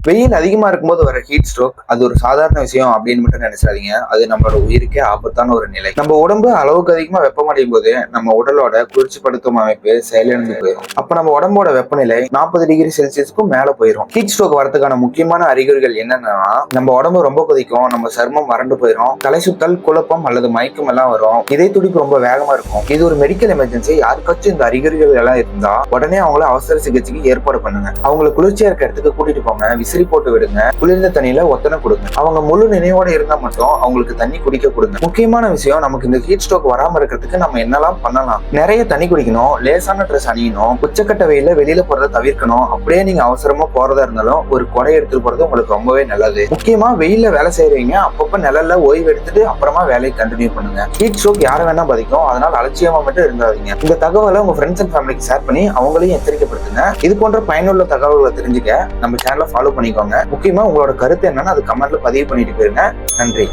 வெயில் அதிகமா இருக்கும்போது வர ஹீட் ஸ்ட்ரோக் அது ஒரு சாதாரண விஷயம் அப்படின்னு மட்டும் நினைச்சாதீங்க. அது நம்மளோட உயிருக்கே ஆபத்தான ஒரு நிலை. நம்ம உடம்பு அளவுக்கு அதிகமா வெப்பமடையும் போது நம்ம உடலோட குளிர்ச்சிப்படுத்தும் அமைப்பு செயலிழந்து போயிடும். அப்ப நம்ம உடம்போட வெப்பநிலை 40 டிகிரி செல்சியஸ்க்கும் மேல போயிடும். ஹீட் ஸ்ட்ரோக் வரதுக்கான முக்கியமான அறிகுறிகள் என்னன்னா, நம்ம உடம்பு ரொம்ப கொதிக்கும், நம்ம சர்மம் வறண்டு போயிடும், தலை சுத்தல், குழப்பம் அல்லது மயக்கம் எல்லாம் வரும், இதய துடிப்பு ரொம்ப வேகமா இருக்கும். இது ஒரு மெடிக்கல் எமர்ஜென்சி. யாருக்காச்சும் இந்த அறிகுறிகள் எல்லாம் இருந்தா உடனே அவங்கள அவசர சிகிச்சைக்கு ஏற்பாடு பண்ணுங்க. அவங்களை குளிர்ச்சியா இருக்க இடத்துக்கு கூட்டிட்டு போங்க, விசிறி போட்டு விடுங்க, குளிர்ந்த தண்ணியில ஒத்தனை கொடுங்க. அவங்க முழு நினைவோட இருந்தா மட்டும் அவங்களுக்கு தண்ணி குடிக்க கொடுங்க. முக்கியமான விஷயம், நமக்கு இந்த ஹீட் ஸ்ட்ரோக் வராம இருக்கிறதுக்கு நம்ம என்னெல்லாம் பண்ணலாம்? நிறைய தண்ணி குடிக்கணும், லேசான ட்ரெஸ் அணியணும், உச்சக்கட்ட வெயில வெளியில போறதை தவிர்க்கணும். அப்படியே நீங்க அவசரமா போறதா இருந்தாலும் ஒரு கொடை எடுத்துட்டு போறது உங்களுக்கு ரொம்பவே நல்லது. முக்கியமா வெயில வேலை செய்யறீங்க, அப்பப்ப நிழல்ல ஓய்வு எடுத்துட்டு அப்புறமா வேலையை கண்டினியூ பண்ணுங்க. ஹீட் ஸ்ட்ரோக் யாரை வேணா பாதிக்கும், அதனால அலட்சியமா மட்டும் இருந்தாதீங்க. இந்த தகவலை உங்க ஃப்ரெண்ட்ஸ் அண்ட் ஃபேமிலிக்கு ஷேர் பண்ணி அவங்களையும் எச்சரிக்கைப்படுத்துங்க. இது போன்ற பயனுள்ள தகவல்களை தெரிஞ்சுக்க நம்ம சேனலை ஃபாலோ பண்ணிக்கோங்க. முக்கியமா உங்களோட கருத்து என்னன்னு அது கமெண்ட்ல பதிவு பண்ணிட்டு போயிருங்க. நன்றி.